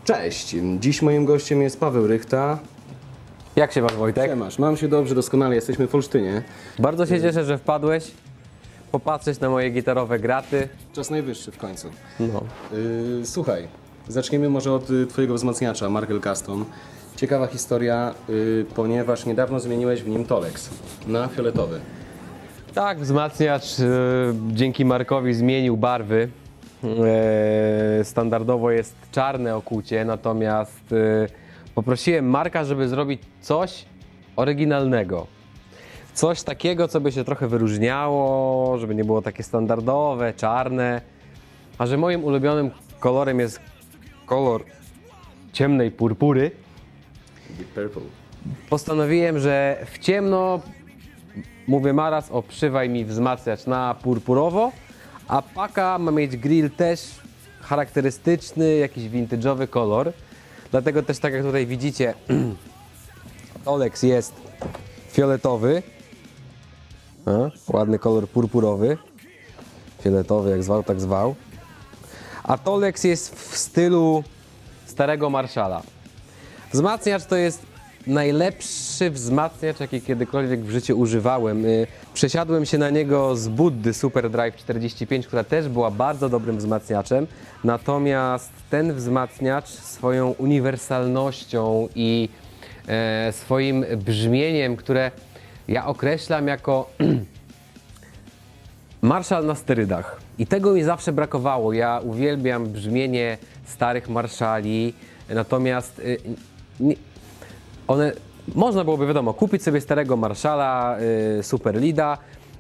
Cześć, dziś moim gościem jest Paweł Rychta. Jak się masz, Wojtek? Siemasz, mam się dobrze, doskonale, jesteśmy w Olsztynie. Bardzo się cieszę, że wpadłeś popatrzeć na moje gitarowe graty. Czas najwyższy w końcu. No. Słuchaj, zaczniemy może od twojego wzmacniacza, Markel Custom. Ciekawa historia, ponieważ niedawno zmieniłeś w nim Tolex na fioletowy. Tak, wzmacniacz dzięki Markowi zmienił barwy. Standardowo jest czarne okucie, natomiast poprosiłem Marka, żeby zrobić coś oryginalnego. Coś takiego, co by się trochę wyróżniało, żeby nie było takie standardowe, czarne. A że moim ulubionym kolorem jest kolor ciemnej purpury, Deep Purple. postanowiłem, że w ciemno, mówię Maras, obszywaj mi wzmacniacz na purpurowo, a paka ma mieć grill też charakterystyczny, jakiś vintage'owy kolor. Dlatego też, tak jak tutaj widzicie, Tolex jest fioletowy. Ładny kolor purpurowy. Fioletowy, jak zwał, tak zwał. A Tolex jest w stylu starego Marszala. Wzmacniacz to jest najlepszy wzmacniacz, jaki kiedykolwiek w życiu używałem. Przesiadłem się na niego z Buddy Super Drive 45, która też była bardzo dobrym wzmacniaczem. Natomiast ten wzmacniacz swoją uniwersalnością i swoim brzmieniem, które ja określam jako Marszal na sterydach. I tego mi zawsze brakowało. Ja uwielbiam brzmienie starych Marszali, natomiast można byłoby, wiadomo, kupić sobie starego Marszala, Super Leada,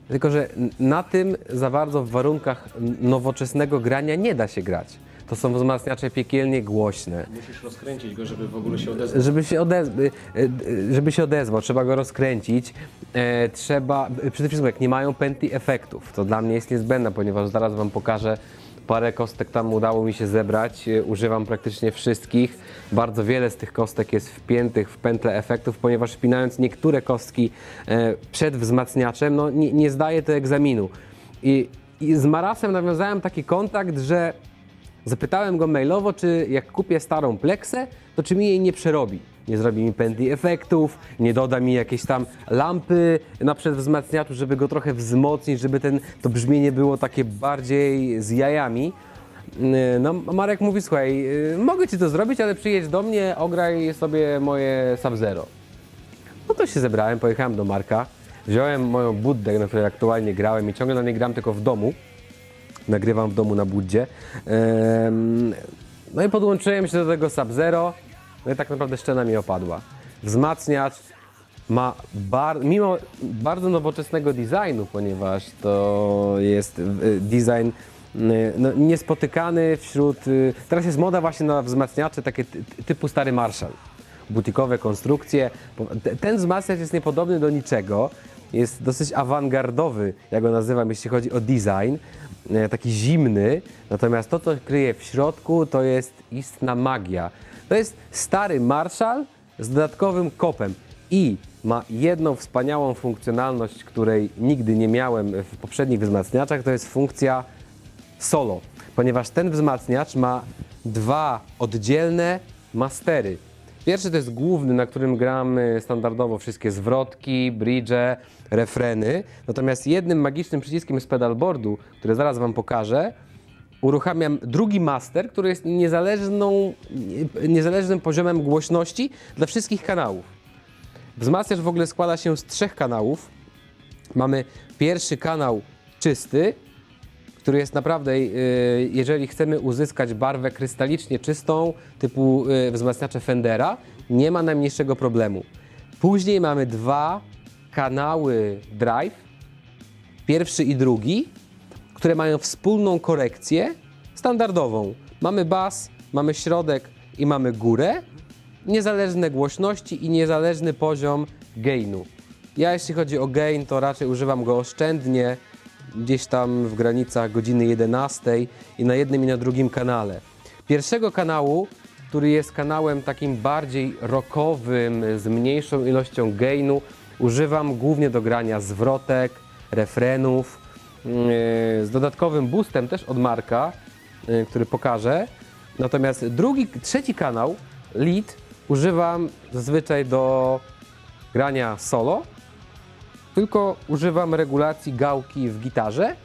tylko że na tym za bardzo w warunkach nowoczesnego grania nie da się grać. To są wzmacniacze piekielnie głośne. Musisz rozkręcić go, żeby w ogóle się odezwał. Żeby się odezwał, trzeba go rozkręcić. Trzeba, przede wszystkim jak nie mają pętli efektów, to dla mnie jest niezbędne, ponieważ zaraz Wam pokażę, parę kostek tam udało mi się zebrać, używam praktycznie wszystkich. Bardzo wiele z tych kostek jest wpiętych w pętle efektów, ponieważ wpinając niektóre kostki przed wzmacniaczem, no nie zdaję to egzaminu. I z Marasem nawiązałem taki kontakt, że zapytałem go mailowo, czy jak kupię starą pleksę, to czy mi jej nie przerobi. Nie zrobi mi pętli efektów, nie doda mi jakiejś tam lampy na przedwzmacniaczu, żeby go trochę wzmocnić, żeby to brzmienie było takie bardziej z jajami. No, Marek mówi, słuchaj, mogę Ci to zrobić, ale przyjedź do mnie, ograj sobie moje Sub-Zero. No to się zebrałem, pojechałem do Marka, wziąłem moją Buddę, na której aktualnie grałem i ciągle na niej gram tylko w domu. Nagrywam w domu na Buddzie. No i podłączyłem się do tego Sub-Zero. No i tak naprawdę szczena mi opadła. Wzmacniacz ma mimo bardzo nowoczesnego designu, ponieważ to jest design niespotykany wśród... Teraz jest moda właśnie na wzmacniacze takie typu stary Marshall. Butikowe konstrukcje. Ten wzmacniacz jest niepodobny do niczego. Jest dosyć awangardowy, jak go nazywam, jeśli chodzi o design. Taki zimny. Natomiast to, co kryje w środku, to jest istna magia. To jest stary Marshall z dodatkowym kopem i ma jedną wspaniałą funkcjonalność, której nigdy nie miałem w poprzednich wzmacniaczach, to jest funkcja solo, ponieważ ten wzmacniacz ma dwa oddzielne mastery. Pierwszy to jest główny, na którym gram standardowo wszystkie zwrotki, bridge, refreny, natomiast jednym magicznym przyciskiem z pedalboardu, który zaraz Wam pokażę, uruchamiam drugi master, który jest niezależnym poziomem głośności dla wszystkich kanałów. Wzmacniacz w ogóle składa się z 3 kanałów. Mamy pierwszy kanał czysty, który jest naprawdę, jeżeli chcemy uzyskać barwę krystalicznie czystą, typu wzmacniacze Fendera, nie ma najmniejszego problemu. Później mamy 2 kanały drive, pierwszy i drugi, które mają wspólną korekcję standardową. Mamy bas, mamy środek i mamy górę, niezależne głośności i niezależny poziom gainu. Ja jeśli chodzi o gain, to raczej używam go oszczędnie, gdzieś tam w granicach godziny 11 i na jednym i na drugim kanale. Pierwszego kanału, który jest kanałem takim bardziej rockowym, z mniejszą ilością gainu, używam głównie do grania zwrotek, refrenów, z dodatkowym boostem też od Marka, który pokażę. Natomiast trzeci kanał, lead, używam zazwyczaj do grania solo, tylko używam regulacji gałki w gitarze,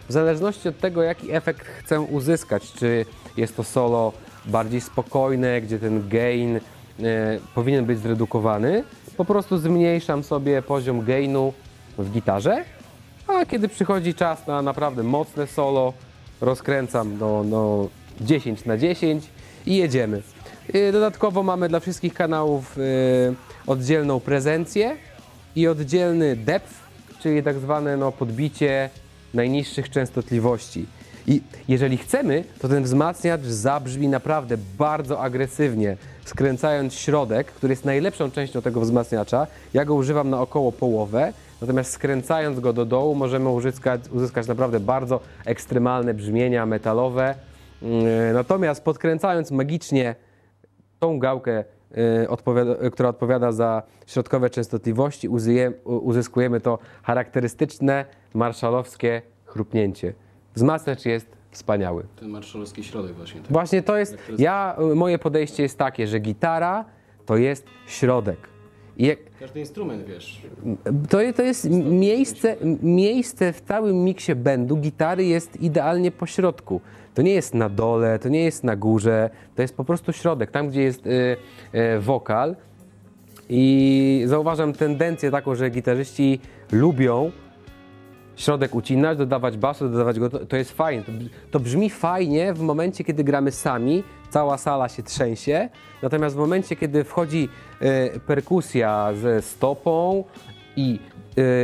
w zależności od tego, jaki efekt chcę uzyskać. Czy jest to solo bardziej spokojne, gdzie ten gain powinien być zredukowany, po prostu zmniejszam sobie poziom gainu w gitarze, a kiedy przychodzi czas na naprawdę mocne solo, rozkręcam do 10/10 i jedziemy. Dodatkowo mamy dla wszystkich kanałów oddzielną prezencję i oddzielny depth, czyli tak zwane podbicie najniższych częstotliwości. I jeżeli chcemy, to ten wzmacniacz zabrzmi naprawdę bardzo agresywnie, skręcając środek, który jest najlepszą częścią tego wzmacniacza. Ja go używam na około połowę, natomiast skręcając go do dołu możemy uzyskać naprawdę bardzo ekstremalne brzmienia metalowe. Natomiast podkręcając magicznie tą gałkę, która odpowiada za środkowe częstotliwości, uzyskujemy to charakterystyczne marszałowskie chrupnięcie. Wzmacniacz jest wspaniały. Ten marszałowski środek właśnie. Tak? Właśnie to jest, moje podejście jest takie, że gitara to jest środek. Każdy instrument, wiesz. To jest miejsce w całym miksie bendu gitary jest idealnie po środku. To nie jest na dole, to nie jest na górze, to jest po prostu środek, tam gdzie jest wokal. I zauważam tendencję taką, że gitarzyści lubią środek ucinać, dodawać basu, dodawać go, to jest fajnie. To brzmi fajnie w momencie, kiedy gramy sami, cała sala się trzęsie, natomiast w momencie, kiedy wchodzi perkusja ze stopą i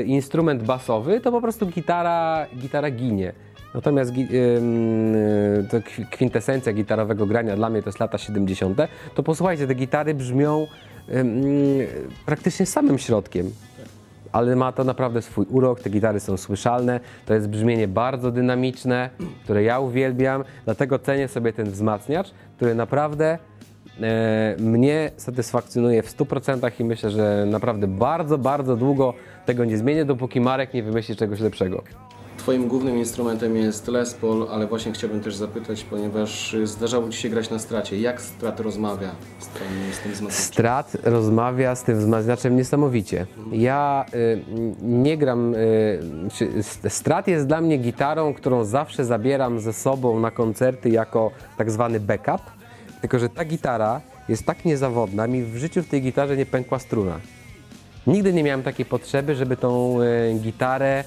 instrument basowy, to po prostu gitara ginie. Natomiast to kwintesencja gitarowego grania dla mnie to jest lata 70. To posłuchajcie, te gitary brzmią praktycznie samym środkiem. Ale ma to naprawdę swój urok, te gitary są słyszalne, to jest brzmienie bardzo dynamiczne, które ja uwielbiam, dlatego cenię sobie ten wzmacniacz, który naprawdę mnie satysfakcjonuje w 100% i myślę, że naprawdę bardzo, bardzo długo tego nie zmienię, dopóki Marek nie wymyśli czegoś lepszego. Twoim głównym instrumentem jest Les Paul, ale właśnie chciałbym też zapytać, ponieważ zdarzało Ci się grać na stracie. Jak Strat rozmawia z tym wzmacniaczem? Strat rozmawia z tym wzmacniaczem niesamowicie. Ja nie gram... Strat jest dla mnie gitarą, którą zawsze zabieram ze sobą na koncerty jako tak zwany backup, tylko że ta gitara jest tak niezawodna, mi w życiu w tej gitarze nie pękła struna. Nigdy nie miałem takiej potrzeby, żeby tą gitarę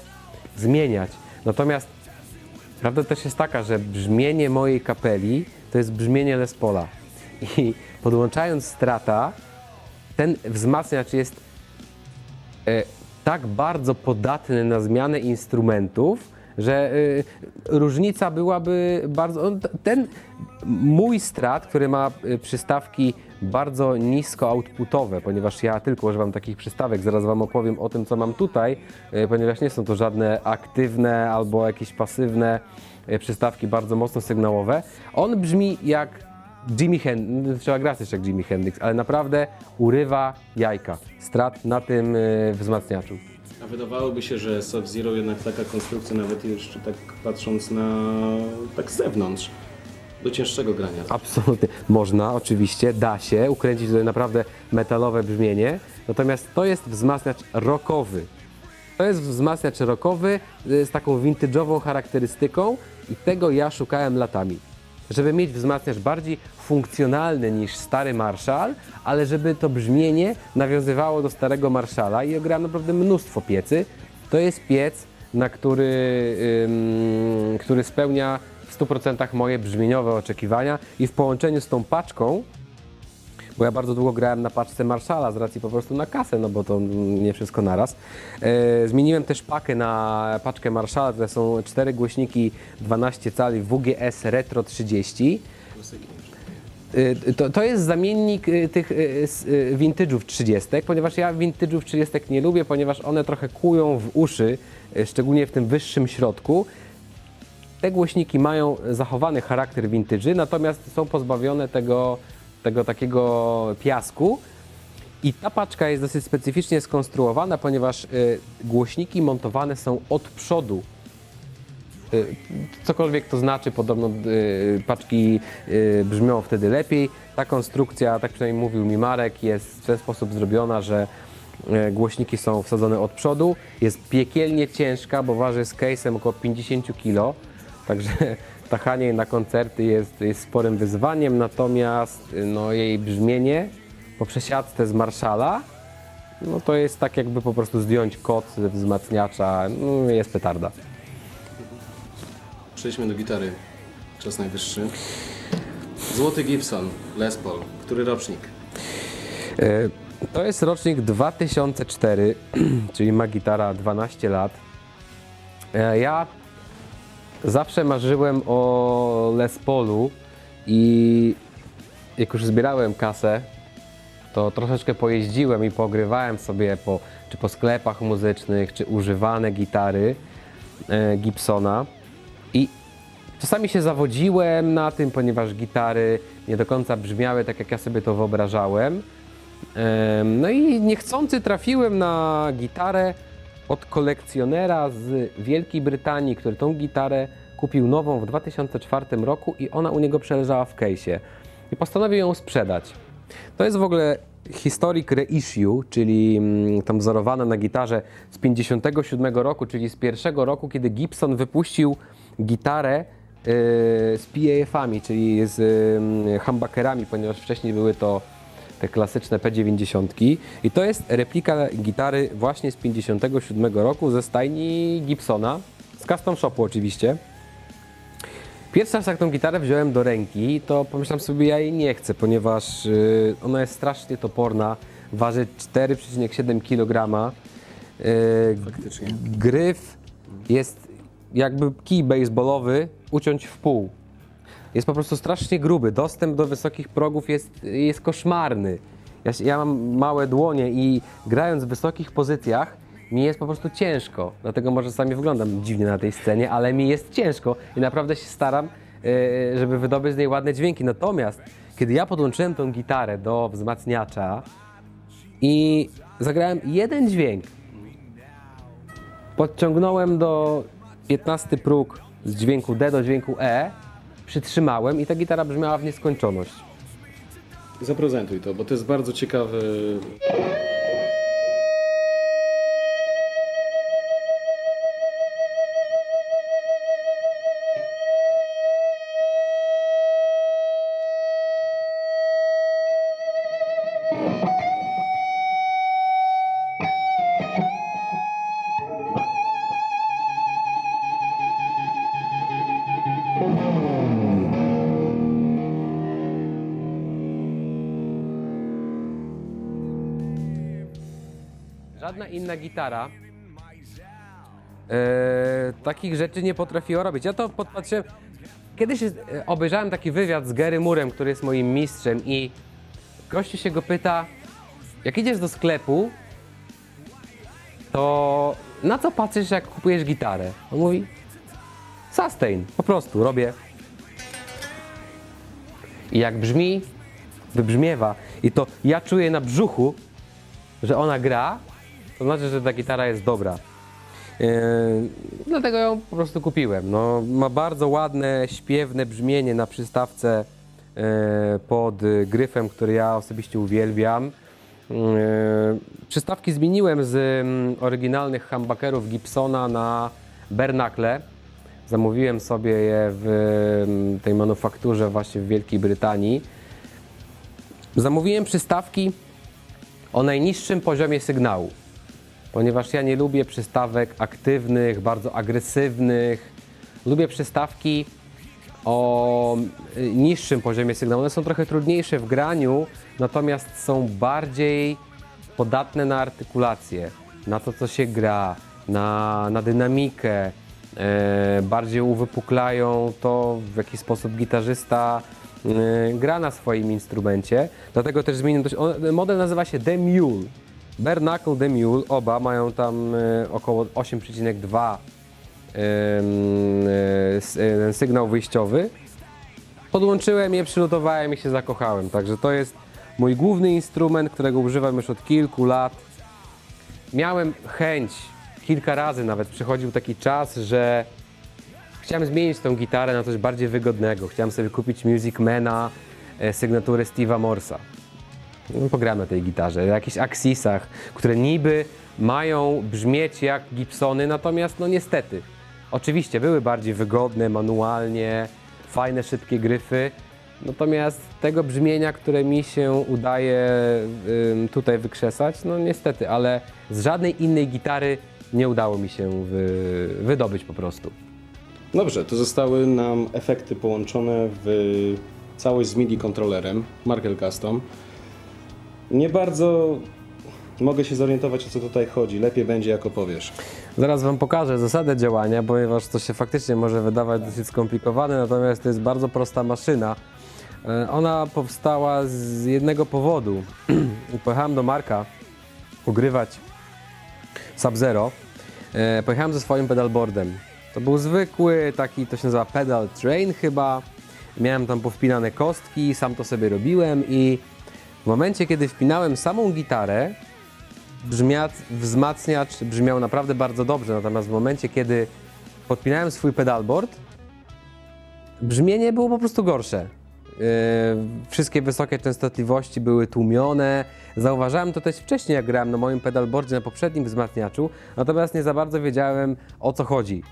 zmieniać. Natomiast prawda też jest taka, że brzmienie mojej kapeli to jest brzmienie Les Paula. I podłączając Strata, ten wzmacniacz jest tak bardzo podatny na zmianę instrumentów, że różnica byłaby bardzo... Ten mój Strat, który ma przystawki bardzo nisko outputowe, ponieważ ja tylko używam takich przystawek, zaraz Wam opowiem o tym, co mam tutaj, ponieważ nie są to żadne aktywne albo jakieś pasywne przystawki bardzo mocno sygnałowe. On brzmi jak Jimi Hendrix, trzeba grać też jak Jimi Hendrix, ale naprawdę urywa jajka. Strat na tym wzmacniaczu. A wydawałoby się, że Sub-Zero jednak taka konstrukcja, nawet jeszcze tak patrząc tak z zewnątrz, do cięższego grania. Absolutnie. Można, oczywiście, da się ukręcić tutaj naprawdę metalowe brzmienie, natomiast to jest wzmacniacz rockowy. To jest wzmacniacz rockowy z taką vintage'ową charakterystyką i tego ja szukałem latami. Żeby mieć wzmacniacz bardziej funkcjonalny niż stary Marshall, ale żeby to brzmienie nawiązywało do starego Marshalla i ja grałem naprawdę mnóstwo piecy. To jest piec, który spełnia w 100% moje brzmieniowe oczekiwania i w połączeniu z tą paczką, bo ja bardzo długo grałem na paczce Marshalla z racji po prostu na kasę, no bo to nie wszystko naraz. Zmieniłem też pakę na paczkę Marshalla, to są 4 głośniki 12 cali WGS Retro 30. To jest zamiennik tych vintage'ów 30, ponieważ ja vintage'ów 30 nie lubię, ponieważ one trochę kłują w uszy, szczególnie w tym wyższym środku. Te głośniki mają zachowany charakter vintage'y, natomiast są pozbawione tego takiego piasku. I ta paczka jest dosyć specyficznie skonstruowana, ponieważ głośniki montowane są od przodu Cokolwiek to znaczy, podobno paczki brzmią wtedy lepiej. Ta konstrukcja, tak przynajmniej mówił mi Marek, jest w ten sposób zrobiona, że głośniki są wsadzone od przodu. Jest piekielnie ciężka, bo waży z case'em około 50 kg. Także tachanie jej na koncerty jest sporym wyzwaniem, natomiast no, jej brzmienie po przesiadce z Marshalla, no to jest tak jakby po prostu zdjąć kod ze wzmacniacza, no, jest petarda. Przejdźmy do gitary. Czas najwyższy. Złoty Gibson Les Paul. Który rocznik? To jest rocznik 2004, czyli ma gitara 12 lat. Ja zawsze marzyłem o Les Paulu i jak już zbierałem kasę, to troszeczkę pojeździłem i pogrywałem sobie czy po sklepach muzycznych, czy używane gitary Gibsona. I czasami się zawodziłem na tym, ponieważ gitary nie do końca brzmiały tak, jak ja sobie to wyobrażałem. No i niechcący trafiłem na gitarę od kolekcjonera z Wielkiej Brytanii, który tą gitarę kupił nową w 2004 roku i ona u niego przeleżała w case'ie. I postanowił ją sprzedać. To jest w ogóle Historic Reissue, czyli tam wzorowana na gitarze z 57 roku, czyli z pierwszego roku, kiedy Gibson wypuścił gitarę z PAF-ami, czyli z humbuckerami, ponieważ wcześniej były to te klasyczne P90. I to jest replika gitary właśnie z 57 roku ze stajni Gibsona, z custom shopu oczywiście. Pierwszy raz jak tą gitarę wziąłem do ręki, to pomyślałem sobie, ja jej nie chcę, ponieważ ona jest strasznie toporna, waży 4,7 kg. Faktycznie. Gryf jest jakby kij baseballowy uciąć w pół. Jest po prostu strasznie gruby, dostęp do wysokich progów jest koszmarny. Ja mam małe dłonie i grając w wysokich pozycjach mi jest po prostu ciężko, dlatego może sami wyglądam dziwnie na tej scenie, ale mi jest ciężko i naprawdę się staram, żeby wydobyć z niej ładne dźwięki. Natomiast kiedy ja podłączyłem tą gitarę do wzmacniacza i zagrałem jeden dźwięk, podciągnąłem do 15 próg z dźwięku D do dźwięku E, przytrzymałem i ta gitara brzmiała w nieskończoność. Zaprezentuj to, bo to jest bardzo ciekawy. Żadna inna gitara takich rzeczy nie potrafiła robić. Ja to podpatrzyłem. Kiedyś obejrzałem taki wywiad z Gary Moorem, który jest moim mistrzem i gościu się go pyta, jak idziesz do sklepu, to na co patrzysz, jak kupujesz gitarę? On mówi, sustain, po prostu robię. I jak brzmi, wybrzmiewa. I to ja czuję na brzuchu, że ona gra, to znaczy, że ta gitara jest dobra. Dlatego ją po prostu kupiłem. No, ma bardzo ładne, śpiewne brzmienie na przystawce pod gryfem, który ja osobiście uwielbiam. Przystawki zmieniłem z oryginalnych humbuckerów Gibsona na Bernacle. Zamówiłem sobie je w tej manufakturze właśnie w Wielkiej Brytanii. Zamówiłem przystawki o najniższym poziomie sygnału, ponieważ ja nie lubię przystawek aktywnych, bardzo agresywnych. Lubię przystawki o niższym poziomie sygnału. One są trochę trudniejsze w graniu, natomiast są bardziej podatne na artykulację, na to, co się gra, na dynamikę. Bardziej uwypuklają to, w jaki sposób gitarzysta gra na swoim instrumencie. Dlatego też zmieniłem dość. Model nazywa się The Mule. Bernacle, The Mule, oba mają tam około 8,2 sygnał wyjściowy. Podłączyłem je, przylutowałem i się zakochałem. Także to jest mój główny instrument, którego używam już od kilku lat. Miałem chęć, kilka razy nawet przychodził taki czas, że chciałem zmienić tą gitarę na coś bardziej wygodnego. Chciałem sobie kupić Music Mana sygnatury Steve'a Morsa. Pogram na tej gitarze, na jakichś Axisach, które niby mają brzmieć jak Gibsony, natomiast no niestety. Oczywiście były bardziej wygodne, manualnie, fajne, szybkie gryfy, natomiast tego brzmienia, które mi się udaje tutaj wykrzesać, no niestety, ale z żadnej innej gitary nie udało mi się wydobyć po prostu. Dobrze, to zostały nam efekty połączone w całość z MIDI kontrolerem Markel Custom. Nie bardzo mogę się zorientować, o co tutaj chodzi. Lepiej będzie, jak opowiesz. Zaraz Wam pokażę zasadę działania, ponieważ to się faktycznie może wydawać dosyć skomplikowane, natomiast to jest bardzo prosta maszyna. Ona powstała z jednego powodu. Pojechałem do Marka ugrywać Sub-Zero. Pojechałem ze swoim pedalboardem. To był zwykły, taki, to się nazywa pedal train chyba. Miałem tam powpinane kostki, sam to sobie robiłem i w momencie, kiedy wpinałem samą gitarę, wzmacniacz brzmiał naprawdę bardzo dobrze, natomiast w momencie, kiedy podpinałem swój pedalboard, brzmienie było po prostu gorsze. Wszystkie wysokie częstotliwości były tłumione. Zauważałem to też wcześniej, jak grałem na moim pedalboardzie na poprzednim wzmacniaczu, natomiast nie za bardzo wiedziałem, o co chodzi.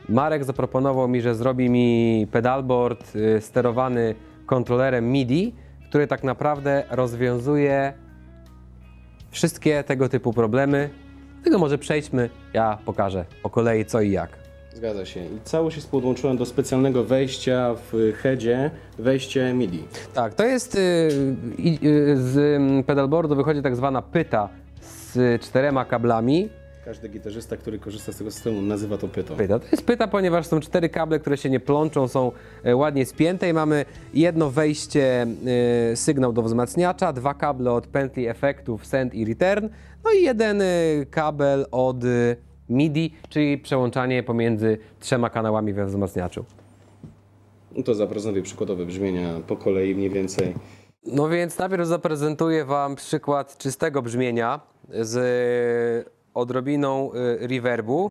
Marek zaproponował mi, że zrobi mi pedalboard sterowany kontrolerem MIDI, który tak naprawdę rozwiązuje wszystkie tego typu problemy. Dlatego może przejdźmy, ja pokażę po kolei co i jak. Zgadza się. I całość jest podłączona do specjalnego wejścia w headzie, wejście MIDI. Tak, to jest z pedalboardu wychodzi tak zwana pyta z 4 kablami. Każdy gitarzysta, który korzysta z tego systemu, nazywa to pytą. Pyta. To jest pyta, ponieważ są 4 kable, które się nie plączą, są ładnie spięte i mamy jedno wejście, sygnał do wzmacniacza, 2 kable od pętli efektów send i return, no i jeden kabel od MIDI, czyli przełączanie pomiędzy 3 kanałami we wzmacniaczu. No to zaprezentuję przykładowe brzmienia po kolei mniej więcej. No więc najpierw zaprezentuję Wam przykład czystego brzmienia z odrobiną reverbu.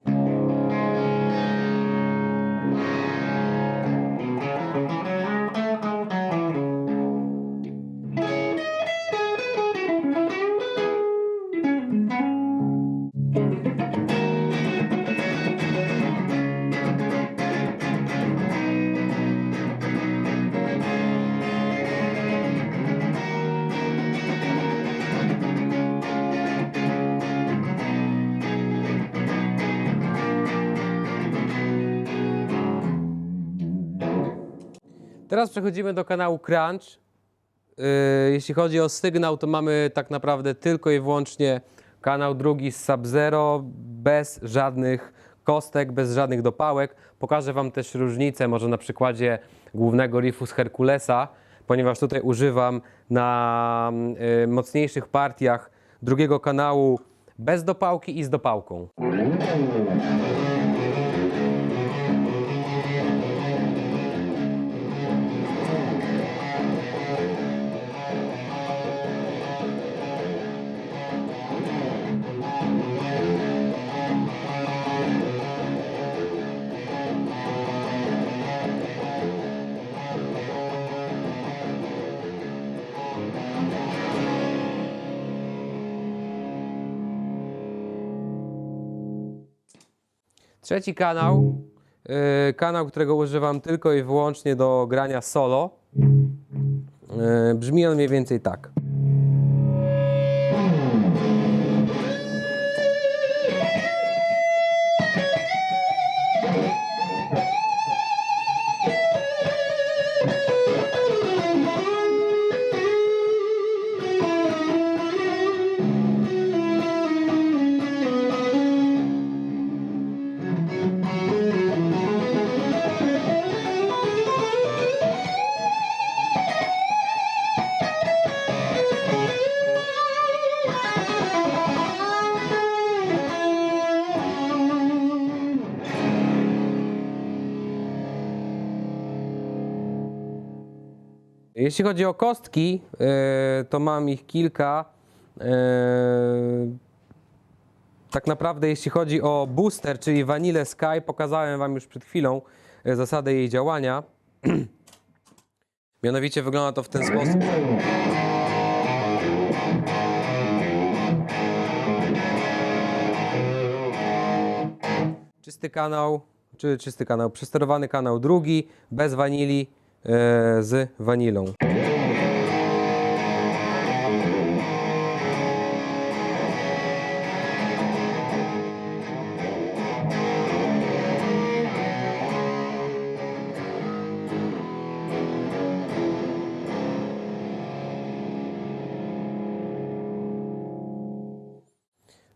Teraz przechodzimy do kanału Crunch. Jeśli chodzi o sygnał, to mamy tak naprawdę tylko i wyłącznie kanał drugi z Sub-Zero, bez żadnych kostek, bez żadnych dopałek. Pokażę Wam też różnicę, może na przykładzie głównego riffu z Herkulesa, ponieważ tutaj używam na mocniejszych partiach drugiego kanału bez dopałki i z dopałką. Trzeci kanał, kanał, którego używam tylko i wyłącznie do grania solo, brzmi on mniej więcej tak. Jeśli chodzi o kostki, to mam ich kilka. Tak naprawdę jeśli chodzi o booster, czyli Vanilla Sky, pokazałem Wam już przed chwilą, zasadę jej działania. Mianowicie wygląda to w ten sposób. Czysty kanał, przesterowany kanał drugi, bez wanili, z wanilą.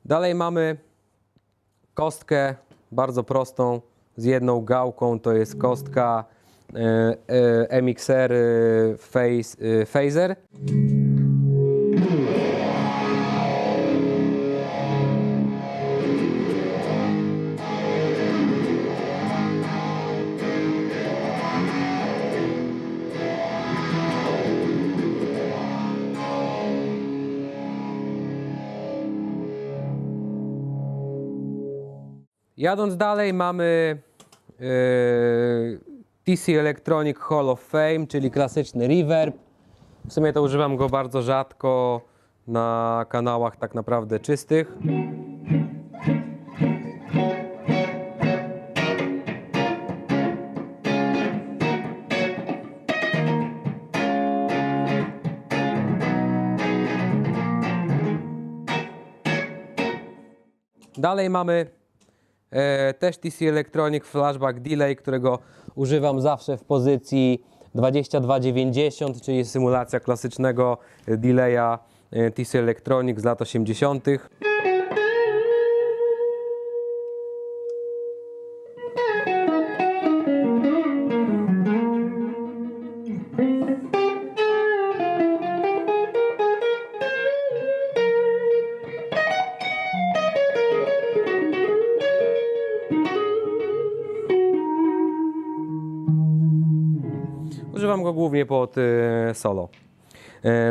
Dalej mamy kostkę bardzo prostą z jedną gałką, to jest kostka MXR Phaser. Jadąc dalej mamy TC Electronic Hall of Fame, czyli klasyczny reverb. W sumie to używam go bardzo rzadko na kanałach tak naprawdę czystych. Dalej mamy też TC Electronic Flashback Delay, którego używam zawsze w pozycji 2290, czyli symulacja klasycznego delaya TC Electronic z lat 80. Używam go głównie pod solo.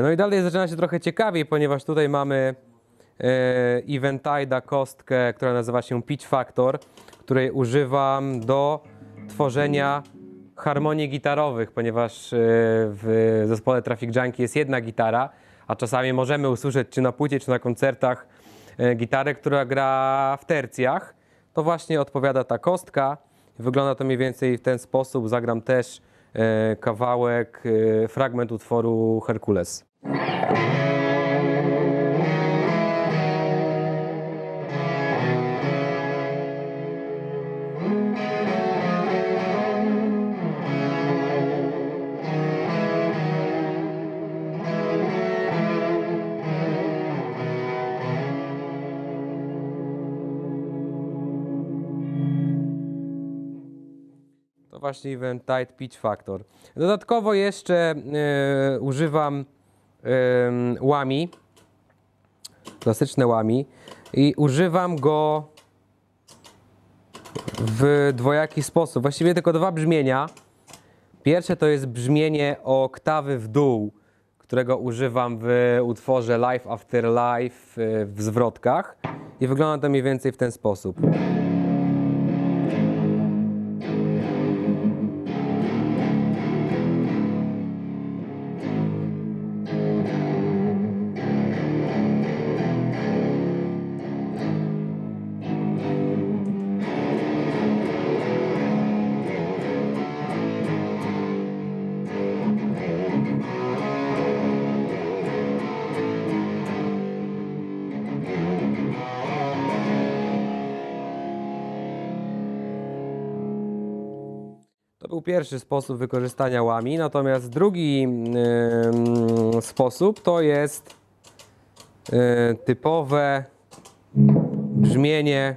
No i dalej zaczyna się trochę ciekawiej, ponieważ tutaj mamy Eventide kostkę, która nazywa się Pitch Factor, której używam do tworzenia harmonii gitarowych, ponieważ w zespole Traffic Junkie jest jedna gitara, a czasami możemy usłyszeć czy na płycie, czy na koncertach gitarę, która gra w tercjach. To właśnie odpowiada ta kostka. Wygląda to mniej więcej w ten sposób. Zagram też kawałek, fragment utworu Herkules. To właśnie Eventide Pitch Factor. Dodatkowo jeszcze używam łami, klasyczne łami, i używam go w dwojaki sposób. Właściwie tylko dwa brzmienia. Pierwsze to jest brzmienie o oktawy w dół, którego używam w utworze Life After Life w zwrotkach, i wygląda to mniej więcej w ten sposób. To był pierwszy sposób wykorzystania łami, natomiast drugi sposób to jest typowe brzmienie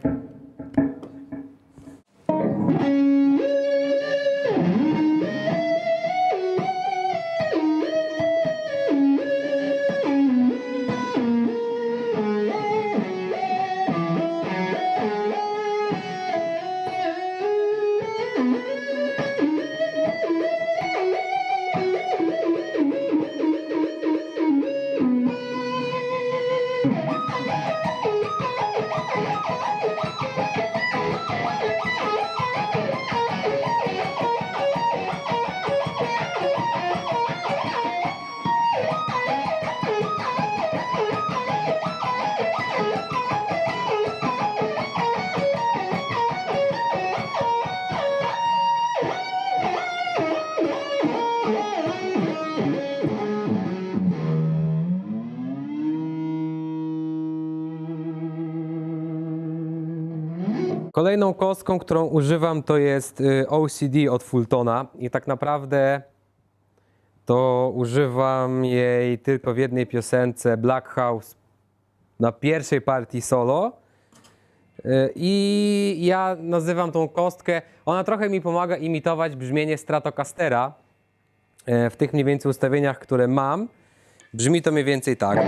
Kolejną kostką, którą używam, to jest OCD od Fultona i tak naprawdę to używam jej tylko w jednej piosence Black House na pierwszej partii solo. I ja nazywam tą kostkę, ona trochę mi pomaga imitować brzmienie Stratocastera w tych mniej więcej ustawieniach, które mam. Brzmi to mniej więcej tak.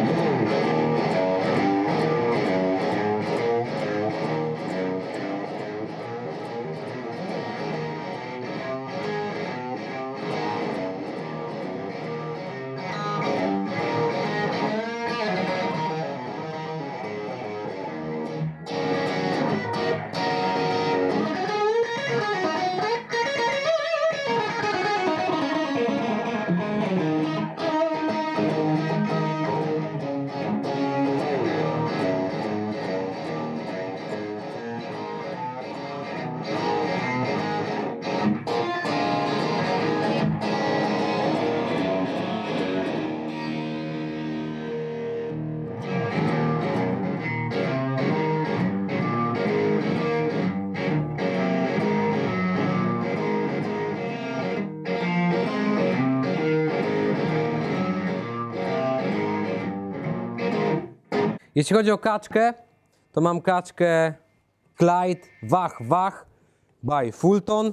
Jeśli chodzi o kaczkę, to mam kaczkę Clyde Wach Wach by Fulton.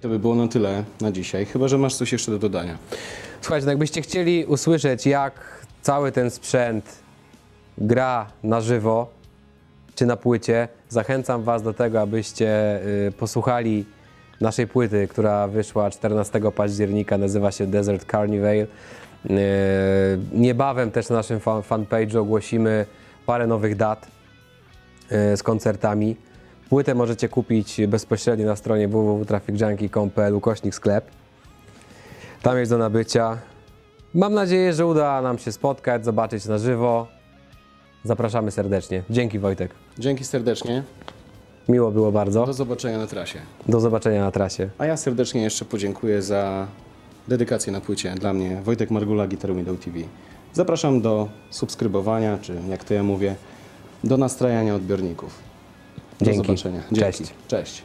To by było na tyle na dzisiaj, chyba że masz coś jeszcze do dodania. Słuchajcie, no jakbyście chcieli usłyszeć, jak cały ten sprzęt gra na żywo, czy na płycie, zachęcam Was do tego, abyście posłuchali naszej płyty, która wyszła 14 października, nazywa się Desert Carnival. Niebawem też na naszym fanpage'u ogłosimy parę nowych dat z koncertami. Płytę możecie kupić bezpośrednio na stronie www.trafficjunkie.com/sklep. Tam jest do nabycia. Mam nadzieję, że uda nam się spotkać, zobaczyć na żywo. Zapraszamy serdecznie. Dzięki, Wojtek. Dzięki serdecznie, Miło było bardzo. do zobaczenia na trasie. Do zobaczenia na trasie. A ja serdecznie jeszcze podziękuję za dedykację na płycie dla mnie, Wojtek Margula, Guitar Window TV. Zapraszam do subskrybowania, czy jak to ja mówię, do nastrajania odbiorników. Do Dzięki. zobaczenia. Cześć. Dzięki. Cześć.